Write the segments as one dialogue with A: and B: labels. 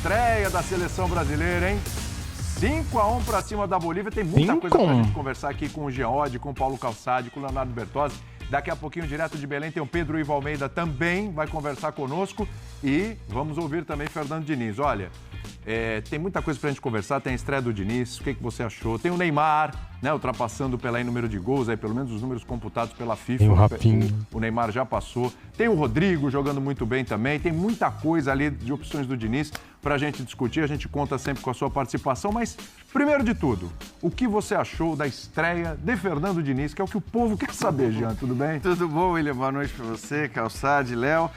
A: estreia da seleção brasileira, hein? 5-1 para cima da Bolívia. Tem muita coisa pra gente conversar aqui com o Geode, com o Paulo Calçade, com o Leonardo Bertozzi. Daqui a pouquinho, direto de Belém, tem o Pedro Ivo Almeida também, vai conversar conosco. E vamos ouvir também Fernando Diniz. Olha, tem muita coisa pra gente conversar. Tem a estreia do Diniz, o que você achou? Tem o Neymar, né, ultrapassando pelo número de gols, aí, pelo menos os números computados pela FIFA.
B: Tem o Rafinha.
A: O Neymar já passou. Tem o Rodrigo jogando muito bem também. Tem muita coisa ali de opções do Diniz pra gente discutir. A gente conta sempre com a sua participação. Mas, primeiro de tudo, o que você achou da estreia de Fernando Diniz, que é o que o povo quer saber, Jean? Tudo bem?
C: Tudo bom, William? Boa noite pra você, Calçade, Léo.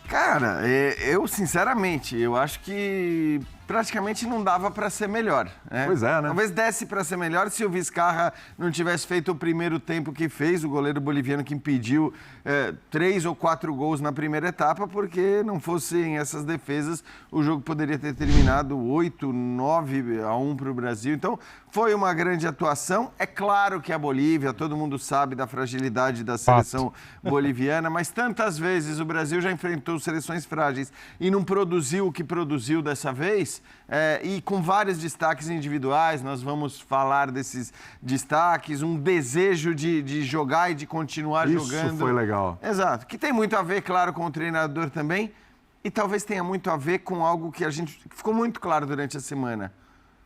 C: Cara, eu sinceramente, eu acho que praticamente não dava para ser melhor. Né?
A: Pois é, né?
C: Talvez desse para ser melhor se o Vizcarra não tivesse feito o primeiro tempo que fez, o goleiro boliviano que impediu 3 ou 4 gols na primeira etapa, porque não fossem essas defesas, o jogo poderia ter terminado 8-9-1 para o Brasil. Então, foi uma grande atuação. É claro que a Bolívia, todo mundo sabe da fragilidade da seleção boliviana, mas tantas vezes o Brasil já enfrentou seleções frágeis e não produziu o que produziu dessa vez, e com vários destaques individuais. Nós vamos falar desses destaques, um desejo de jogar e de continuar jogando.
A: Isso foi legal.
C: Exato, que tem muito a ver, claro, com o treinador também, e talvez tenha muito a ver com algo que ficou muito claro durante a semana.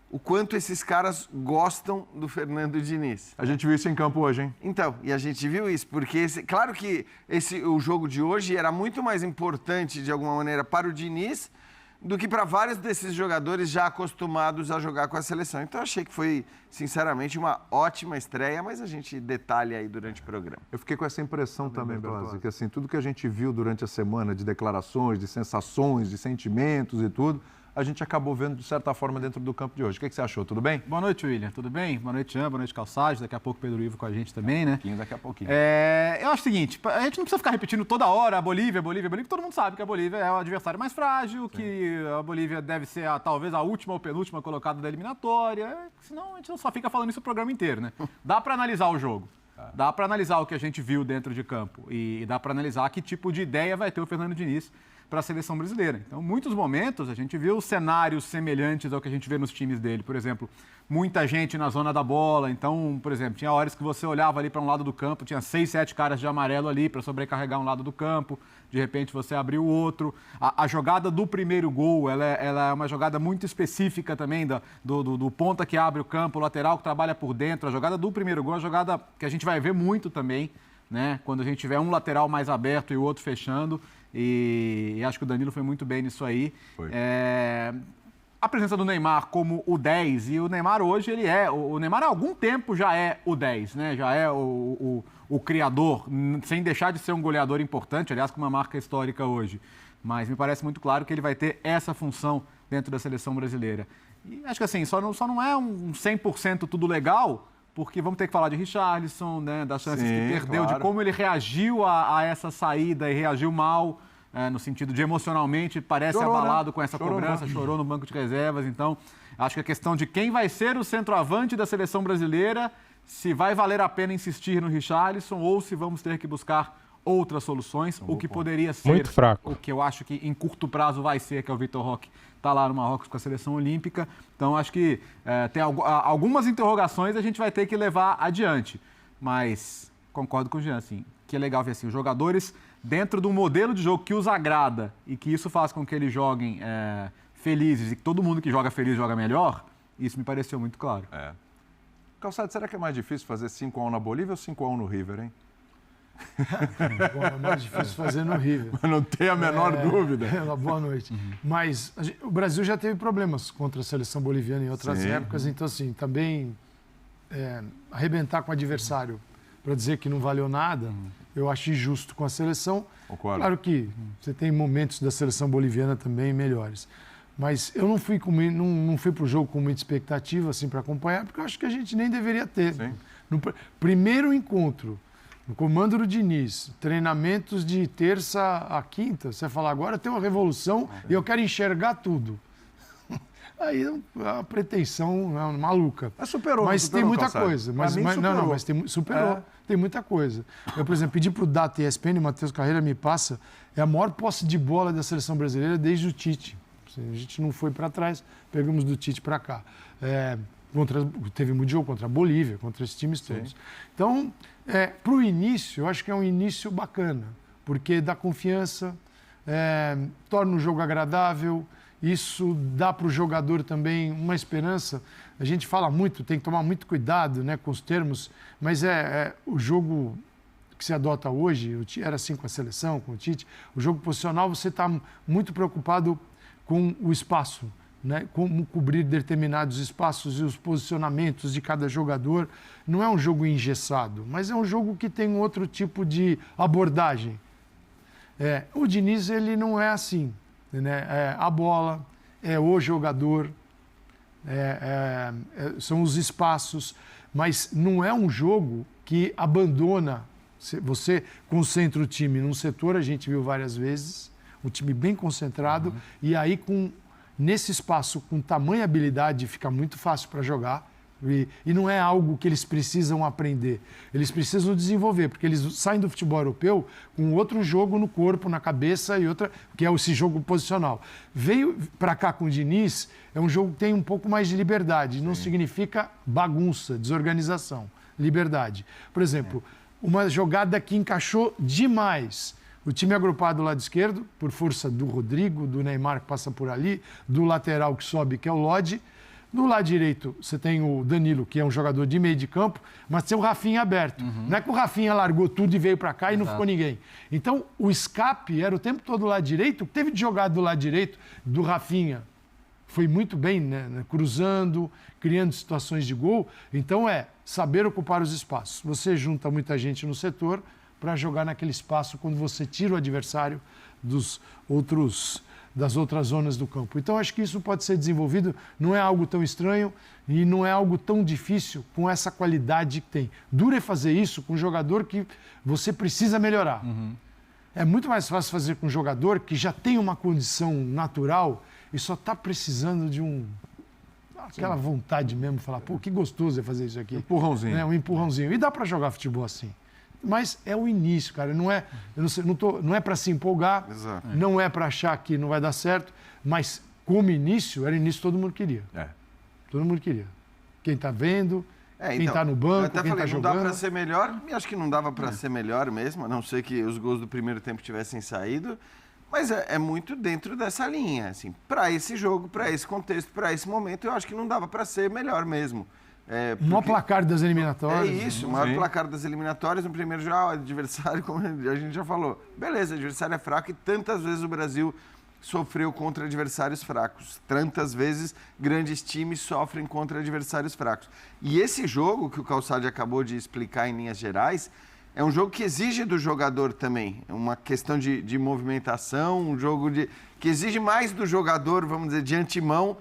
C: O quanto esses caras gostam do Fernando Diniz.
A: A gente viu isso em campo hoje, hein?
C: Então, e a gente viu isso, porque claro que o jogo de hoje era muito mais importante, de alguma maneira, para o Diniz do que para vários desses jogadores já acostumados a jogar com a seleção. Então, achei que foi, sinceramente, uma ótima estreia, mas a gente detalha aí durante o programa.
A: Eu fiquei com essa impressão também, Bertozzi, que assim, tudo que a gente viu durante a semana de declarações, de sensações, de sentimentos e tudo, a gente acabou vendo, de certa forma, dentro do campo de hoje. O que você achou? Tudo bem?
D: Boa noite, William. Tudo bem? Boa noite, Jean. Boa noite, Calçade. Daqui a pouco, Pedro Ivo com a gente também, né?
A: Daqui a pouquinho.
D: Eu acho o seguinte, a gente não precisa ficar repetindo toda hora a Bolívia, porque todo mundo sabe que a Bolívia é o adversário mais frágil, que a Bolívia deve ser talvez a última ou penúltima colocada da eliminatória, senão a gente não só fica falando isso o programa inteiro, né? Dá para analisar o jogo. Dá para analisar o que a gente viu dentro de campo e dá para analisar que tipo de ideia vai ter o Fernando Diniz para a seleção brasileira. Então, em muitos momentos, a gente viu cenários semelhantes ao que a gente vê nos times dele. Por exemplo, muita gente na zona da bola. Então, por exemplo, tinha horas que você olhava ali para um lado do campo, tinha 6, 7 caras de amarelo ali para sobrecarregar um lado do campo. De repente, você abriu o outro. A jogada do primeiro gol, ela é uma jogada muito específica também do ponta que abre o campo, o lateral que trabalha por dentro. A jogada do primeiro gol é uma jogada que a gente vai ver muito também, né? Quando a gente tiver um lateral mais aberto e o outro fechando. E acho que o Danilo foi muito bem nisso aí. A presença do Neymar como o 10, e o Neymar hoje, o Neymar há algum tempo já é o 10, né? Já é o criador, sem deixar de ser um goleador importante, aliás, com uma marca histórica hoje. Mas me parece muito claro que ele vai ter essa função dentro da seleção brasileira. E acho que assim, só não é um 100% tudo legal, porque vamos ter que falar de Richarlison, né, das chances que perdeu, claro, de como ele reagiu a essa saída e reagiu mal, no sentido de emocionalmente, parece abalado, né, com essa cobrança, chorou no banco de reservas. Então, acho que a questão de quem vai ser o centroavante da seleção brasileira, se vai valer a pena insistir no Richarlison ou se vamos ter que buscar outras soluções, o que poderia ser
B: muito fraco,
D: o que eu acho que em curto prazo vai ser, que é o Vitor Roque, está lá no Marrocos com a seleção olímpica. Então, acho que tem algumas interrogações a gente vai ter que levar adiante. Mas concordo com o Jean, assim, que é legal ver assim, os jogadores dentro de um modelo de jogo que os agrada e que isso faz com que eles joguem felizes e que todo mundo que joga feliz joga melhor, isso me pareceu muito claro.
A: Calçado, será que é mais difícil fazer 5-1 na Bolívia ou 5-1 no River, hein?
E: Bom, é mais difícil fazer no River.
A: Mas não tem a menor dúvida.
E: Boa noite. Mas o Brasil já teve problemas contra a seleção boliviana em outras épocas, então assim, também arrebentar com o adversário para dizer que não valeu nada, eu acho injusto com a seleção.
A: Concordo.
E: Claro que você tem momentos da seleção boliviana também melhores. Mas eu não fui para o jogo com muita expectativa assim, para acompanhar, porque eu acho que a gente nem deveria ter. No primeiro encontro, no comando do Diniz, treinamentos de terça a quinta, você fala, agora tem uma revolução e eu quero enxergar tudo. Aí a pretensão é maluca.
A: Mas superou.
E: Mas tem muita
A: Calçado.
E: coisa. Mas superou. Tem muita coisa. Eu, por exemplo, pedi para o Data ESPN, Matheus Carreira me passa, é a maior posse de bola da seleção brasileira desde o Tite. A gente não foi para trás, pegamos do Tite para cá. Teve muito jogo contra a Bolívia, contra esses times todos. Sim. Então, para o início, eu acho que é um início bacana, porque dá confiança, torna o jogo agradável, isso dá para o jogador também uma esperança. A gente fala muito, tem que tomar muito cuidado, né, com os termos, mas o jogo que se adota hoje, era assim com a seleção, com o Tite, o jogo posicional, você está muito preocupado com o espaço, né? Como cobrir determinados espaços e os posicionamentos de cada jogador. Não é um jogo engessado, mas é um jogo que tem outro tipo de abordagem. O Diniz, ele não é assim, né? A bola, o jogador, são os espaços, mas não é um jogo que abandona. Você concentra o time num setor, a gente viu várias vezes, um time bem concentrado, e aí nesse espaço, com tamanha habilidade, fica muito fácil para jogar. E não é algo que eles precisam aprender, eles precisam desenvolver, porque eles saem do futebol europeu com outro jogo no corpo, na cabeça, que é esse jogo posicional. Veio para cá com o Diniz, é um jogo que tem um pouco mais de liberdade, não significa bagunça, desorganização, liberdade. Por exemplo, uma jogada que encaixou demais. O time agrupado do lado esquerdo, por força do Rodrigo, do Neymar que passa por ali, do lateral que sobe, que é o Lodge. Do lado direito, você tem o Danilo, que é um jogador de meio de campo, mas tem o Rafinha aberto. Não é que o Rafinha largou tudo e veio para cá e não ficou ninguém. Então, o escape era o tempo todo do lado direito. Teve de jogar do lado direito do Rafinha. Foi muito bem, né? Cruzando, criando situações de gol. Então, saber ocupar os espaços. Você junta muita gente no setor para jogar naquele espaço quando você tira o adversário das outras zonas do campo. Então, acho que isso pode ser desenvolvido, não é algo tão estranho e não é algo tão difícil com essa qualidade que tem. Duro é fazer isso com um jogador que você precisa melhorar. É muito mais fácil fazer com um jogador que já tem uma condição natural e só está precisando de aquela vontade mesmo, falar, pô, que gostoso é fazer isso aqui.
A: Empurrãozinho.
E: Um empurrãozinho. E dá para jogar futebol assim. Mas é o início, cara. Não é para se empolgar,
C: Exato.
E: Não é para achar que não vai dar certo, mas como início, era início que todo mundo queria. Todo mundo queria. Quem está vendo, quem está no banco, quem está jogando.
C: Não dá para ser melhor, e acho que não dava para ser melhor mesmo, a não ser que os gols do primeiro tempo tivessem saído, mas é muito dentro dessa linha. Assim, para esse jogo, para esse contexto, para esse momento, eu acho que não dava para ser melhor mesmo.
E: O maior placar das eliminatórias.
C: É isso, o maior placar das eliminatórias. No primeiro já, o adversário, como a gente já falou. Beleza, o adversário é fraco e tantas vezes o Brasil sofreu contra adversários fracos. Tantas vezes grandes times sofrem contra adversários fracos. E esse jogo que o Calçade acabou de explicar em linhas gerais, é um jogo que exige do jogador também. É uma questão de movimentação, um jogo que exige mais do jogador, vamos dizer, de antemão,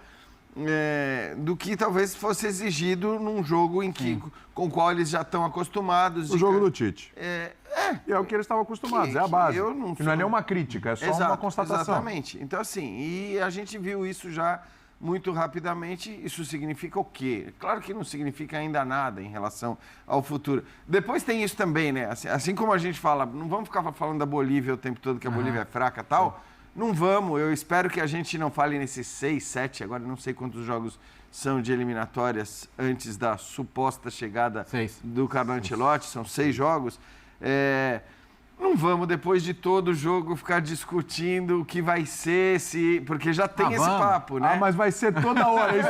C: do que talvez fosse exigido num jogo com o qual eles já estão acostumados.
A: O jogo do Tite. E é o que eles estavam acostumados, é a base. Que não é nenhuma crítica, é só uma constatação.
C: Exatamente. Então, assim, e a gente viu isso já muito rapidamente. Isso significa o quê? Claro que não significa ainda nada em relação ao futuro. Depois tem isso também, né? Assim como a gente fala, não vamos ficar falando da Bolívia o tempo todo, que a Bolívia é fraca e tal. Não vamos, eu espero que a gente não fale nesses 6, 7, agora não sei quantos jogos são de eliminatórias antes da suposta chegada do Carlo Ancelotti, são 6 jogos. Não vamos, depois de todo o jogo, ficar discutindo o que vai ser, porque já tem esse papo, né?
A: Mas vai ser toda hora isso.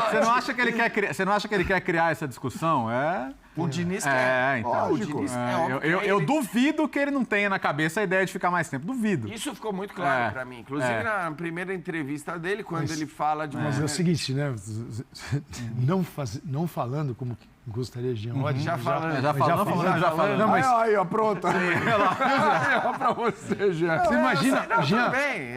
D: Você não acha que ele quer criar essa discussão?
C: O Diniz quer.
D: Então.
C: O Diniz
D: eu duvido que ele não tenha na cabeça a ideia de ficar mais tempo. Duvido.
C: Isso ficou muito claro para mim. Inclusive, na primeira entrevista dele, quando ele fala de...
E: Mas é o seguinte, né? Não falando como gostaria de Jean.
C: Já falando.
E: Não, mas...
A: Aí, ó, pronto. Pra você, Jean.
E: Você imagina,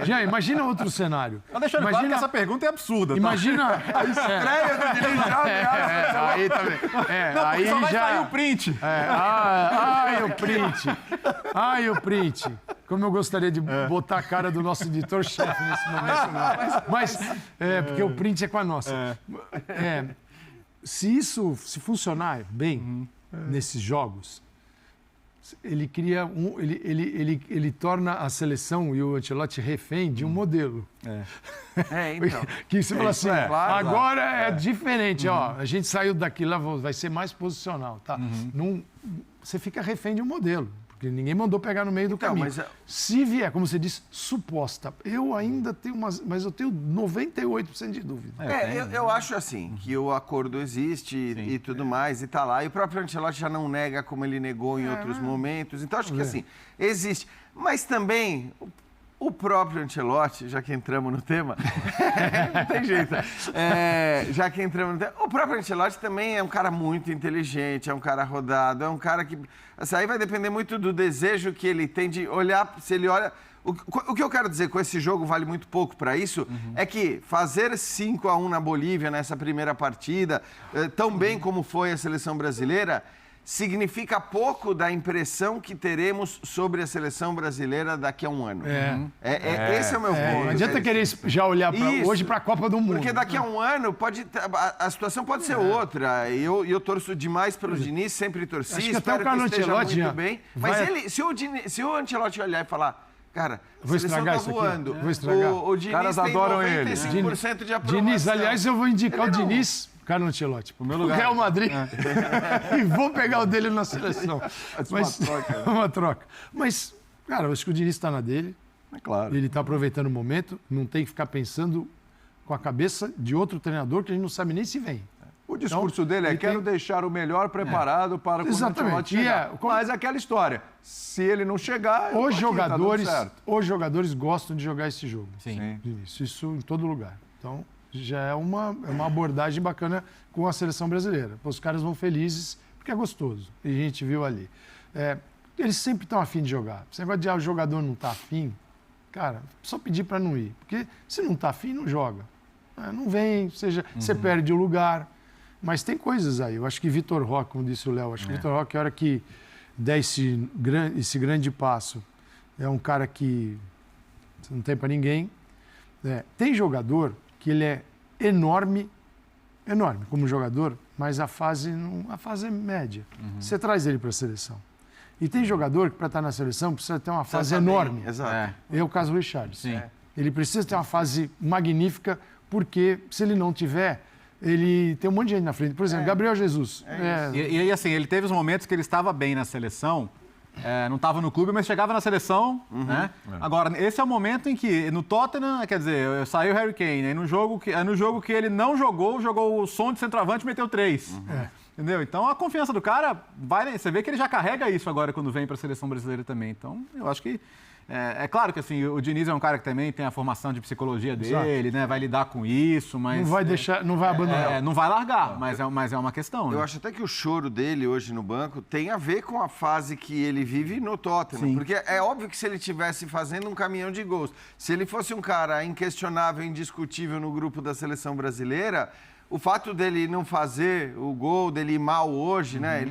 E: Jean, imagina outro cenário.
D: Deixa eu claro que essa pergunta é absurda.
E: Imagina...
A: A estreia do Diniz já
E: aí também.
D: Aí só vai sair o print.
E: O print. Como eu gostaria de botar a cara do nosso editor-chefe nesse momento. Mas porque o print é com a nossa. Se funcionar bem nesses jogos, ele cria ele torna a seleção e o Ancelotti refém de um modelo.
C: Então.
E: Que você fala assim,
C: claro,
E: agora é diferente, ó, a gente saiu daqui, lá vai ser mais posicional, tá? Você fica refém de um modelo, porque ninguém mandou pegar no meio do caminho.
C: Mas
E: se vier, como você disse, suposta, eu ainda tenho mas eu tenho 98% de dúvida.
C: Eu acho assim, que o acordo existe e tudo mais, e tá lá. E o próprio Ancelotti já não nega como ele negou em outros momentos. Então, acho que assim, existe. Mas também, o próprio Ancelotti, já que entramos no tema, não tem jeito. Já que entramos no tema, o próprio Ancelotti também é um cara muito inteligente, é um cara rodado, é um cara que... Isso aí vai depender muito do desejo que ele tem de olhar, se ele olha... O que eu quero dizer com esse jogo vale muito pouco para isso, é que fazer 5-1 na Bolívia nessa primeira partida, tão bem como foi a seleção brasileira, significa pouco da impressão que teremos sobre a seleção brasileira daqui a um ano. Esse é o meu ponto.
E: Não adianta querer já olhar hoje para a Copa do Mundo.
C: Porque daqui a um ano a situação pode ser outra. E eu torço demais pelo Diniz, sempre torci,
E: acho que
C: espero
E: até o
C: que esteja
E: Ancelotti
C: muito bem. Mas se o Ancelotti olhar e falar, cara,
E: vou
C: a seleção
E: estragar
C: tá
E: isso aqui.
C: voando.
E: Vou estragar.
C: O Diniz
A: Caras
C: tem
A: adoram
C: 95% de aprovação.
E: Diniz, aliás, eu vou indicar
C: Ele
E: o
C: não-
E: Diniz, Carlo Ancelotti, pro
D: meu lugar.
E: Real Madrid. E vou pegar o dele na seleção. Mas, uma troca. Mas, cara, eu acho que o Diniz está na dele.
A: É claro.
E: Ele está aproveitando o momento. Não tem que ficar pensando com a cabeça de outro treinador que a gente não sabe nem se vem.
A: O discurso dele é:
E: ele
A: quero deixar o melhor preparado para quando o
E: Exatamente.
A: Ancelotti chegar. Mas é aquela história, se ele não chegar, eu tô
E: Os
A: aqui, tá dando certo.
E: jogadores gostam de jogar esse jogo.
D: Sim.
E: Isso em todo lugar. Então, já é uma abordagem bacana com a seleção brasileira. Os caras vão felizes porque é gostoso. E a gente viu ali. Eles sempre estão afim de jogar. Esse negócio de o jogador não está afim, cara, só pedir para não ir. Porque se não está afim, não joga. Não vem, você perde o lugar. Mas tem coisas aí. Eu acho que Vitor Roque, como disse o Léo, acho que Vitor Roque, a hora que der esse grande passo, é um cara que não tem para ninguém. Tem jogador que ele é enorme como jogador, mas a fase é média. Você traz ele para a seleção. E tem jogador que, para estar na seleção, precisa ter uma fase enorme.
C: Exato.
E: É o caso do Richarlison.
D: Sim.
E: Ele precisa ter uma fase magnífica, porque se ele não tiver, ele tem um monte de gente na frente. Por exemplo, Gabriel Jesus.
D: E assim, ele teve os momentos que ele estava bem na seleção, não estava no clube, mas chegava na seleção, né? Agora, esse é o momento em que, no Tottenham, quer dizer, saiu o Harry Kane, aí no jogo que ele não jogou o som de centroavante e meteu 3. Entendeu? Então, a confiança do cara, você vê que ele já carrega isso agora quando vem para a seleção brasileira também. Então, eu acho que... É claro que assim, o Diniz é um cara que também tem a formação de psicologia dele, né? Vai lidar com isso, mas...
E: Não vai abandonar.
D: Não vai largar, mas é uma questão.
C: Eu
D: né?
C: acho até que o choro dele hoje no banco tem a ver com a fase que ele vive no Tottenham.
D: Sim.
C: Porque é óbvio que se ele estivesse fazendo um caminhão de gols, se ele fosse um cara inquestionável, indiscutível no grupo da seleção brasileira, o fato dele não fazer o gol, dele ir mal hoje, né?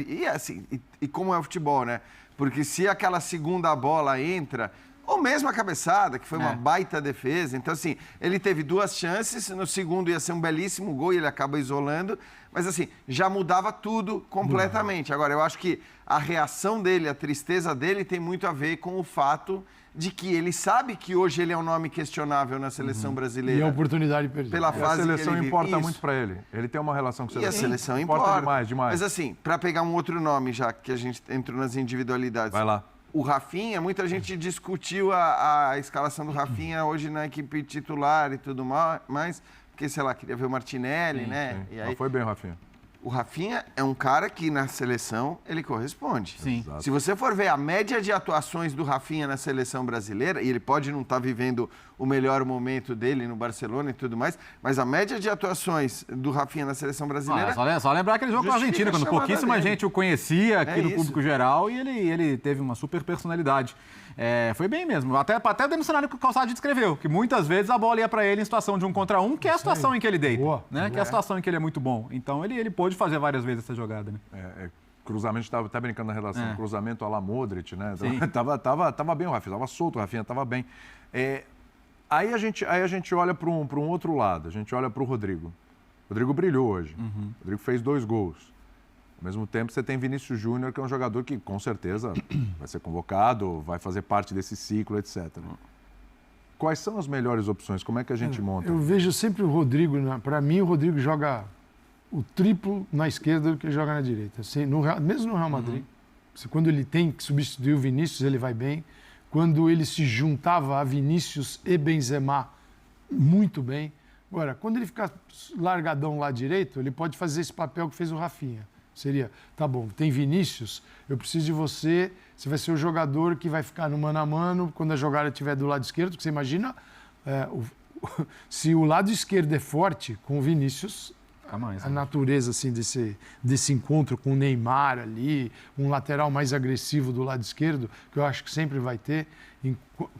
C: E como é o futebol, né? Porque se aquela segunda bola entra... Ou mesmo a cabeçada, que foi uma baita defesa. Então, assim, ele teve 2 chances, no segundo ia ser um belíssimo gol e ele acaba isolando. Mas, assim, já mudava tudo completamente. Agora, eu acho que a reação dele, a tristeza dele tem muito a ver com o fato de que ele sabe que hoje ele é um nome questionável na seleção brasileira.
E: E a oportunidade perdida.
C: Pela
A: E a
C: fase
A: seleção
C: que ele
A: importa
C: vive.
A: muito para ele. Ele tem uma relação com a
C: E a
A: seleção.
C: seleção importa.
A: demais.
C: Mas, assim, para pegar um outro nome, já que a gente entrou nas individualidades.
A: Vai lá.
C: O Rafinha, muita gente discutiu a escalação do Rafinha hoje na equipe titular e tudo mais, porque, sei lá, queria ver o Martinelli, né? E aí,
A: Mas foi bem, Rafinha.
C: o Rafinha é um cara que na seleção ele corresponde.
D: Sim.
A: Exato.
C: Se você for ver a média de atuações do Rafinha na seleção brasileira, e ele pode não estar vivendo o melhor momento dele no Barcelona e tudo mais, mas a média de atuações do Rafinha na seleção brasileira...
D: Só lembrar aquele jogo com a
C: justifica
D: Argentina, quando
C: a chamada
D: pouquíssima
C: dele.
D: gente o conhecia aqui no
C: isso.
D: público geral e ele teve uma super personalidade. Foi bem mesmo. Até dentro do cenário que o Calçado descreveu, que muitas vezes a bola ia para ele em situação de 1 contra 1, que é a situação em que ele deita, né? Que é a situação em que ele é muito bom. Então ele pôde fazer várias vezes essa jogada, né?
A: Cruzamento, estava até brincando na relação, cruzamento à la Modric, né?
D: Sim.
A: Tava bem o Rafinha, tava solto o Rafinha, tava bem. Aí a gente olha para um outro lado, a gente olha para o Rodrigo. O Rodrigo brilhou hoje. O Rodrigo fez 2 gols. Ao mesmo tempo, você tem Vinícius Júnior, que é um jogador que, com certeza, vai ser convocado, vai fazer parte desse ciclo, etc. Quais são as melhores opções? Como é que a gente monta?
E: Eu vejo sempre o Rodrigo, para mim, o Rodrigo joga o triplo na esquerda do que ele joga na direita. Assim, mesmo no Real Madrid, quando ele tem que substituir o Vinícius, ele vai bem. Quando ele se juntava a Vinícius e Benzema, muito bem. Agora, quando ele ficar largadão lá direito, ele pode fazer esse papel que fez o Rafinha. Seria, tá bom, tem Vinícius, eu preciso de você, você vai ser o jogador que vai ficar no mano a mano quando a jogada estiver do lado esquerdo, porque você imagina, se o lado esquerdo é forte, com o Vinícius, a natureza assim, desse encontro com o Neymar ali, um lateral mais agressivo do lado esquerdo, que eu acho que sempre vai ter,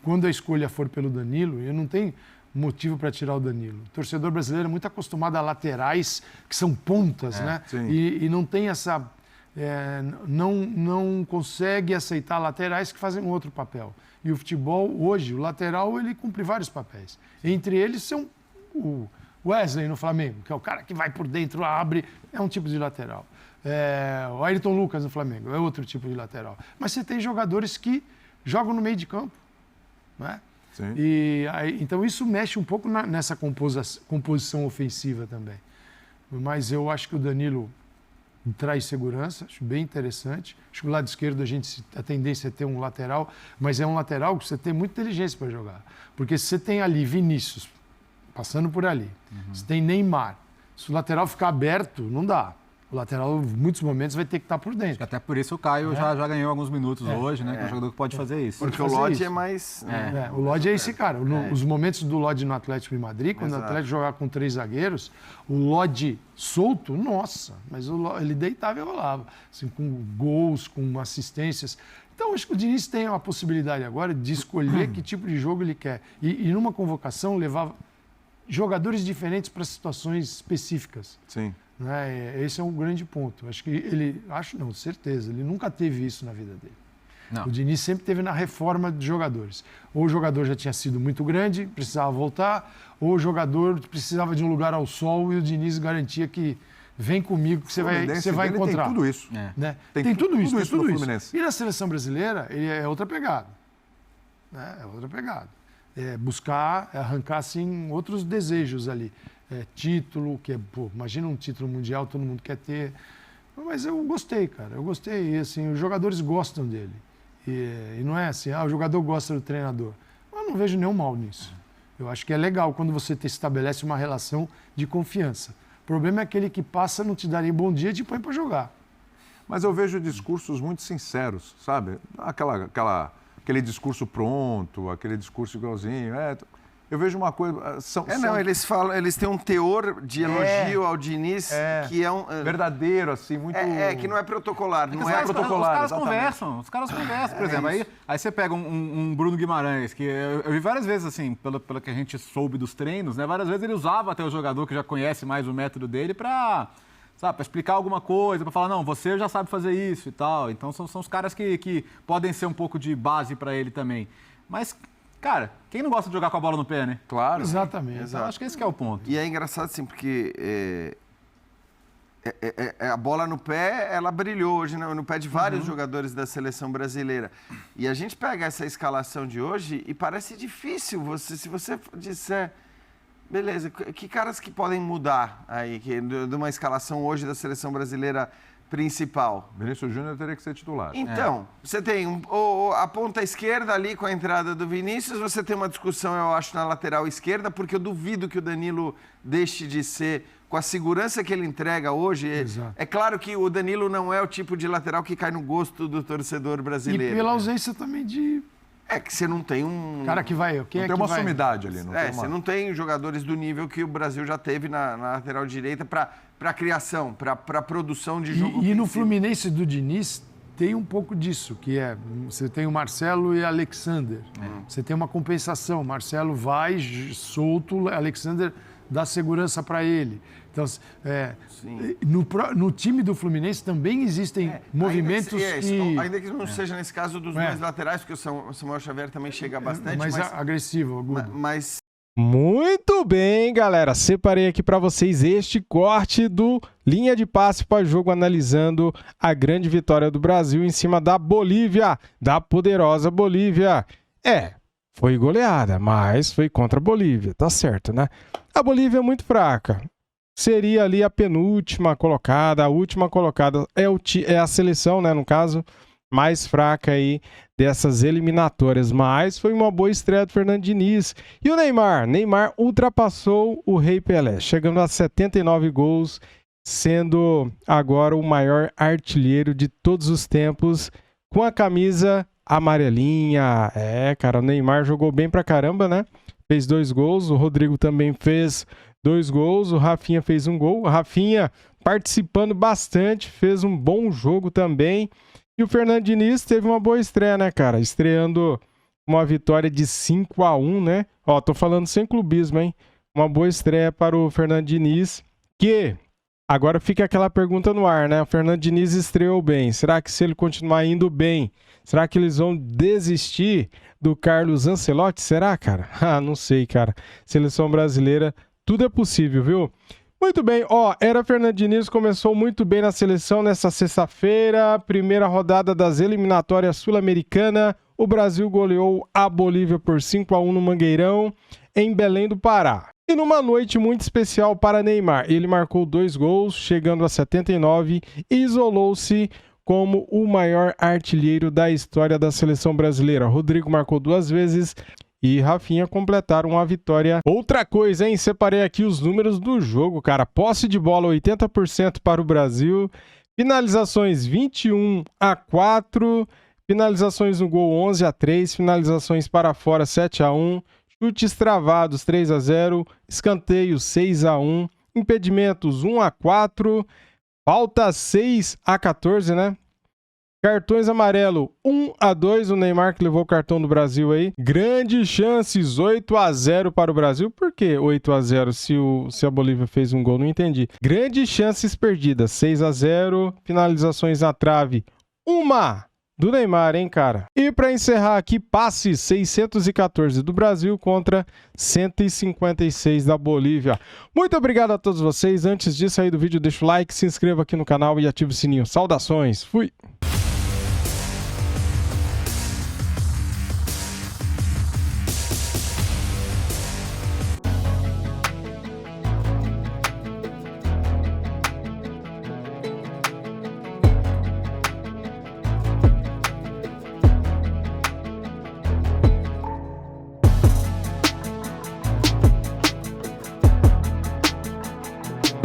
E: quando a escolha for pelo Danilo, eu não tenho motivo para tirar o Danilo. O torcedor brasileiro é muito acostumado a laterais que são pontas, né? E não tem essa... não consegue aceitar laterais que fazem um outro papel. E o futebol, hoje, o lateral, ele cumpre vários papéis. Entre eles são o Wesley no Flamengo, que é o cara que vai por dentro, abre, é um tipo de lateral. O Ayrton Lucas no Flamengo é outro tipo de lateral. Mas você tem jogadores que jogam no meio de campo, né?
A: Sim.
E: Então isso mexe um pouco nessa composição ofensiva também. Mas eu acho que o Danilo traz segurança, acho bem interessante. Acho que o lado esquerdo a tendência é ter um lateral, mas é um lateral que você tem muita inteligência para jogar. Porque se você tem ali Vinícius passando por ali, você tem Neymar, se o lateral ficar aberto, não dá. O lateral, em muitos momentos, vai ter que estar por dentro.
D: Até por isso o Caio já ganhou alguns minutos hoje, né? Que é um jogador que pode fazer isso.
C: Porque o Lodge é mais...
E: O Lodge é esse cara. Os momentos do Lodge no Atlético de Madrid, quando o Atlético jogava com 3 zagueiros, o Lodge solto, nossa, mas ele deitava e rolava. Assim, com gols, com assistências. Então, acho que o Diniz tem a possibilidade agora de escolher que tipo de jogo ele quer. E numa convocação, levar jogadores diferentes para situações específicas.
A: Sim.
E: Esse é um grande ponto. Acho que certeza, ele nunca teve isso na vida dele.
D: Não.
E: O Diniz sempre teve na reforma de jogadores. Ou o jogador já tinha sido muito grande, precisava voltar, ou o jogador precisava de um lugar ao sol e o Diniz garantia que vem comigo que você vai encontrar.
A: Tem tudo isso.
E: Né? Tem tudo isso.
A: Fluminense.
E: E na seleção brasileira, ele é outra pegada. Né? É outra pegada. Buscar, arrancar assim, outros desejos ali. Título, imagina um título mundial, todo mundo quer ter. Mas eu gostei, cara. Eu gostei. E, assim, os jogadores gostam dele. E não é assim, o jogador gosta do treinador. Eu não vejo nenhum mal nisso. Eu acho que é legal quando você estabelece uma relação de confiança. O problema é aquele que passa, não te dá nem bom dia e te põe para jogar.
A: Mas eu vejo discursos muito sinceros, sabe? Aquele discurso pronto, aquele discurso igualzinho. Eu vejo uma coisa...
C: Eles têm um teor de elogio ao Diniz que é um...
A: verdadeiro, assim, muito...
C: que não é protocolar. Não é
A: protocolar,
D: os caras conversam, por exemplo. Aí você pega um Bruno Guimarães, que eu vi várias vezes, assim, pelo que a gente soube dos treinos, né? Várias vezes ele usava até o jogador que já conhece mais o método dele para explicar alguma coisa, para falar, não, você já sabe fazer isso e tal. Então são os caras que podem ser um pouco de base para ele também. Mas... Cara, quem não gosta de jogar com a bola no pé, né?
A: Claro.
E: Exatamente.
D: Então, acho que esse que é o ponto.
C: E é engraçado, assim, porque a bola no pé, ela brilhou hoje no pé de vários jogadores da seleção brasileira. E a gente pega essa escalação de hoje e parece difícil se você disser... Beleza, que caras que podem mudar aí de uma escalação hoje da seleção brasileira principal?
A: Vinícius Júnior teria que ser titular.
C: Então, você tem a ponta esquerda ali com a entrada do Vinícius, você tem uma discussão, eu acho, na lateral esquerda, porque eu duvido que o Danilo deixe de ser, com a segurança que ele entrega hoje. É claro que o Danilo não é o tipo de lateral que cai no gosto do torcedor brasileiro.
E: E pela ausência também de...
C: que você não tem um...
E: Cara que vai... Quem
A: não tem uma sumidade ali.
C: Você não tem jogadores do nível que o Brasil já teve na lateral direita para criação, para produção de jogo.
E: E no Fluminense do Diniz tem um pouco disso, que você tem o Marcelo e o Alexander. Você tem uma compensação. Marcelo vai solto, Alexander dá segurança para ele. Então, no time do Fluminense também existem movimentos
C: ainda que não seja nesse caso dos dois laterais, porque o Samuel Xavier também chega bastante.
E: Mais agressivo.
C: Mas
B: Muito bem, galera. Separei aqui para vocês este corte do Linha de Passe para Jogo, analisando a grande vitória do Brasil em cima da Bolívia, da poderosa Bolívia. Foi goleada, mas foi contra a Bolívia, tá certo, né? A Bolívia é muito fraca. Seria ali a penúltima colocada, a última colocada. É a seleção, né, no caso, mais fraca aí dessas eliminatórias, mas foi uma boa estreia do Fernando Diniz. E o Neymar? Neymar ultrapassou o Rei Pelé, chegando a 79 gols, sendo agora o maior artilheiro de todos os tempos, com a camisa amarelinha. Cara, o Neymar jogou bem pra caramba, né? Fez 2 gols, o Rodrigo também fez 2 gols, o Rafinha fez 1 gol. O Rafinha participando bastante, fez um bom jogo também. E o Fernando Diniz teve uma boa estreia, né, cara? Estreando uma vitória de 5-1, né? Ó, tô falando sem clubismo, hein? Uma boa estreia para o Fernando Diniz, que agora fica aquela pergunta no ar, né? O Fernando Diniz estreou bem. Será que se ele continuar indo bem, será que eles vão desistir do Carlos Ancelotti? Será, cara? Não sei, cara. Seleção brasileira, tudo é possível, viu? Muito bem, era Fernando Diniz, começou muito bem na seleção nessa sexta-feira, primeira rodada das eliminatórias sul-americana. O Brasil goleou a Bolívia por 5-1 no Mangueirão, em Belém do Pará. E numa noite muito especial para Neymar, ele marcou 2 gols, chegando a 79 e isolou-se como o maior artilheiro da história da seleção brasileira. Rodrigo marcou 2 vezes e Rafinha completaram a vitória. Outra coisa, hein? Separei aqui os números do jogo, cara. Posse de bola 80% para o Brasil, finalizações 21-4, finalizações no gol 11-3, finalizações para fora 7-1, chutes travados 3-0, escanteios 6-1, impedimentos 1-4, falta 6-14, né? Cartões amarelo 1-2, o Neymar que levou o cartão do Brasil aí. Grandes chances 8-0 para o Brasil. Por que 8-0 se a Bolívia fez um gol? Não entendi. Grandes chances perdidas 6-0, finalizações na trave 1 do Neymar, hein, cara? E para encerrar aqui, passes 614 do Brasil contra 156 da Bolívia. Muito obrigado a todos vocês. Antes de sair do vídeo, deixa o like, se inscreva aqui no canal e ative o sininho. Saudações, fui!